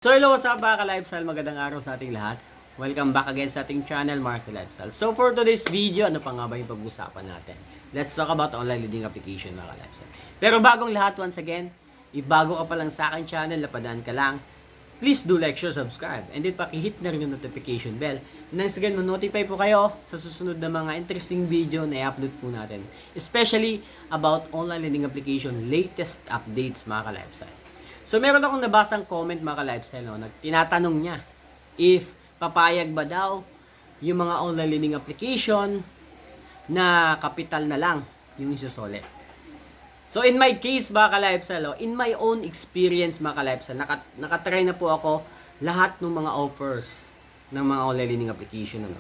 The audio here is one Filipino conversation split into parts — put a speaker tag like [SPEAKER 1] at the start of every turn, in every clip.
[SPEAKER 1] So hello, what's up mga ka-lifestyle? Magandang araw sa ating lahat. Welcome back again sa ating channel, Marky Lifestyle. So for today's video, ano pa nga ba yung pag-usapan natin? Let's talk about online leading application mga ka-lifestyle. Pero bagong lahat, once again, if bago ka pa lang sa aking channel, napadaan ka lang, please do like, share, subscribe. And then pakihit na rin yung notification bell. Nang again, ma-notify po kayo sa susunod na mga interesting video na i-upload po natin. Especially about online leading application, latest updates mga ka-lifestyle. So, meron akong nabasang comment mga ka-lifestyle, no? Tinatanong niya if papayag ba daw yung mga online learning application na kapital na lang yung isusole. So, in my case mga ka-lifestyle, no? In my own experience mga ka-lifestyle, nakatry na po ako lahat ng mga offers ng mga online learning application. Ano?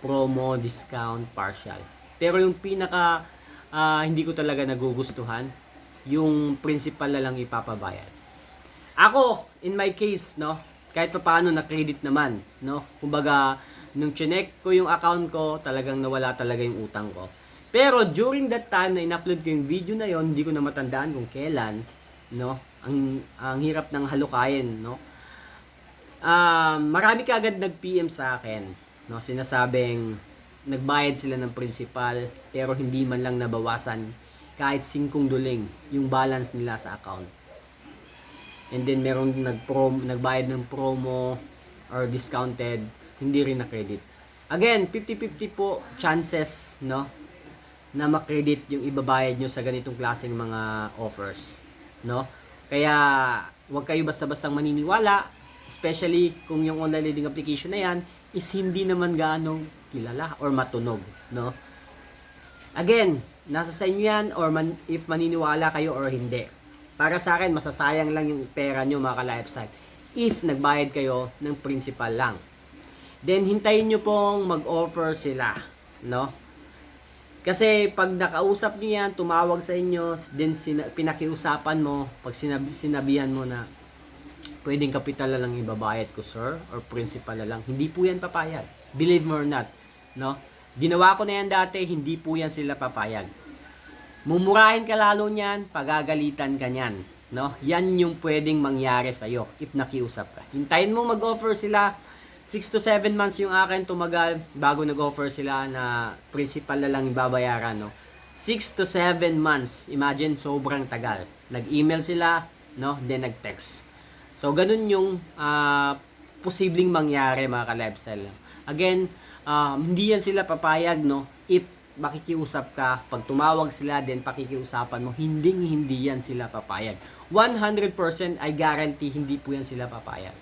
[SPEAKER 1] Promo, discount, partial. Pero yung pinaka hindi ko talaga nagugustuhan, yung principal na lang ipapabayad. Ako, in my case, no, kahit pa paano na-credit naman, no. Kumbaga, nung chinek ko yung account ko, talagang nawala talaga yung utang ko. Pero during that time na in-upload ko yung video na yon, hindi ko na matandaan kung kailan, no. Ang hirap ng halukayin, no. Marami kaagad nag-PM sa akin, no, sinasabing nagbayad sila ng principal pero hindi man lang nabawasan kahit 5 duling yung balance nila sa account. And then meron nagbayad ng promo or discounted, hindi rin na-credit. Again, 50-50 po chances, no, na ma-credit yung ibabayad nyo sa ganitong klaseng mga offers, no? Kaya huwag kayo basta-bastang maniniwala, especially kung yung online leading application na yan is hindi naman gaano kilala or matunog, no? Again, nasa sa inyo yan or if maniniwala kayo or hindi. Para sa akin, masasayang lang yung pera nyo mga ka-lifestyle if nagbayad kayo ng principal lang. Then, hintayin nyo pong mag-offer sila, no? Kasi pag nakausap nyo yan, tumawag sa inyo, then pinakiusapan mo, pag sinabihan mo na pwedeng kapital na lang ibabayad ko, sir, or principal na lang, hindi po yan papayag. Believe me or not, no? Ginawa ko na yan dati, hindi po yan sila papayag. Mumurahin ka lalo niyan, pagagalitan ka niyan, no? Yan yung pwedeng mangyari sa iyo if nakiusap ka. Hintayin mo mag-offer sila 6 to 7 months yung akin tumagal bago nag-offer sila na principal na lang ibabayaran, no? 6 to 7 months. Imagine, sobrang tagal. Nag-email sila, no? Then nag-text. So ganun yung posibleng mangyari mga ka-lifestyle. Again, hindi yan sila papayag, no? If makikiusap ka, pag tumawag sila, then pakikiusapan mo, hindi yan sila papayag. 100% I guarantee, hindi po yan sila papayag.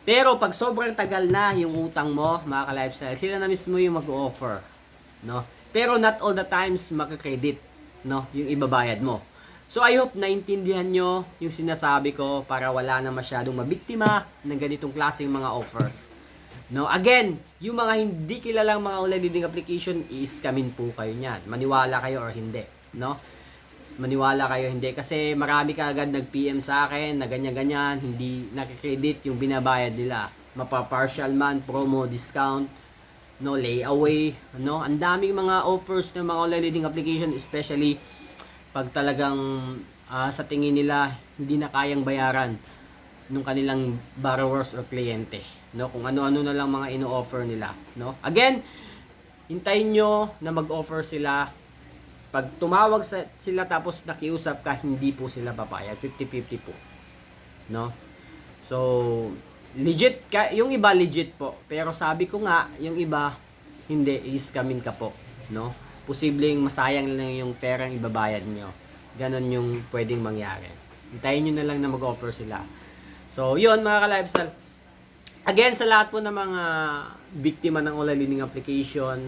[SPEAKER 1] Pero pag sobrang tagal na yung utang mo, mga ka-lifestyle, sila na mismo yung mag-offer, no? Pero not all the times makakredit, no, yung ibabayad mo. So I hope naintindihan nyo yung sinasabi ko para wala na masyadong mabiktima ng ganitong klaseng mga offers. No, again, yung mga hindi kilalang mga online leading application, i-scamin po kayo niyan. Maniwala kayo or hindi, no? Maniwala kayo hindi kasi marami kaagad nag-PM sa akin na ganyan-ganyan, hindi nakikredit yung binabayad nila. Mapa-partial man, promo, discount, no, layaway, no? Ang daming mga offers ng mga online leading application, especially pag talagang sa tingin nila hindi na kayang bayaran nung kanilang borrowers or kliyente, no? Kung ano-ano na lang mga ino-offer nila, no? Again, hintayin nyo na mag-offer sila. Pag tumawag sila tapos nakiusap ka, hindi po sila papayag. 50-50 po, no? So, legit yung iba legit po. Pero sabi ko nga, yung iba hindi, i-scamin ka po, no? Posibleng masayang lang yung perang ibabayad nyo. Ganon yung pwedeng mangyari. Hintayin nyo na lang na mag-offer sila. So, yun mga ka-lifestyle. Again, sa lahat po ng mga biktima ng online learning application,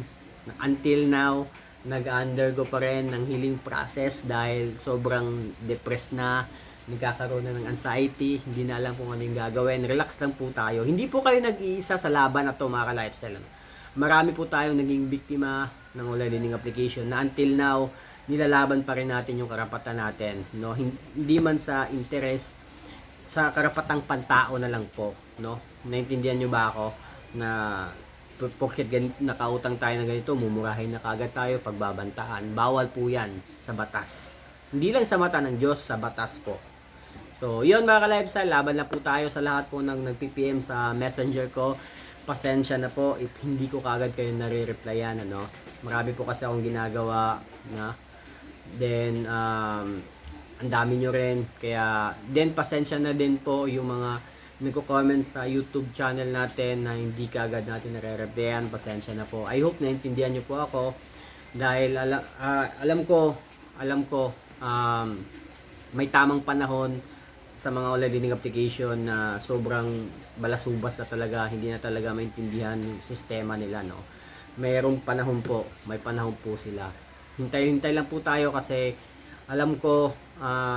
[SPEAKER 1] until now, nag-undergo pa rin ng healing process dahil sobrang depressed na, nagkakaroon na ng anxiety, hindi na alam kung ano yung gagawin. Relax lang po tayo. Hindi po kayo nag-iisa sa laban na to mga ka-lifestyle. Marami po tayong naging biktima ng online learning application na until now, nilalaban pa rin natin yung karapatan natin. No? Hindi man sa interest, sa karapatang pantao na lang po, no? Naintindihan nyo ba ako na porket nakautang tayo na ganito, mumurahin na kagad tayo, pagbabantaan? Bawal po yan sa batas. Hindi lang sa mata ng Diyos, sa batas po. So, yun mga ka-lifestyle, laban na po tayo sa lahat po ng nag-PPM sa messenger ko. Pasensya na po if hindi ko kagad kayo nare-replyan, ano. Marami po kasi akong ginagawa na. Then, ang dami nyo rin. Kaya, then pasensya na din po yung mga nagko-comment sa YouTube channel natin na hindi kagad natin nare-replyan. Pasensya na po. I hope naintindihan nyo po ako. Dahil alam ko, may tamang panahon sa mga online application na sobrang balasubas na talaga, hindi na talaga maintindihan yung sistema nila, no. Mayroong panahon po, may panahon po sila. Hintay lang po tayo kasi alam ko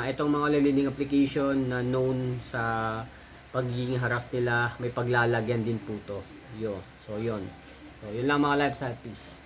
[SPEAKER 1] itong mga online application na known sa pagiging harass nila, may paglalagyan din po to. So yun lang mga lifestyle, peace.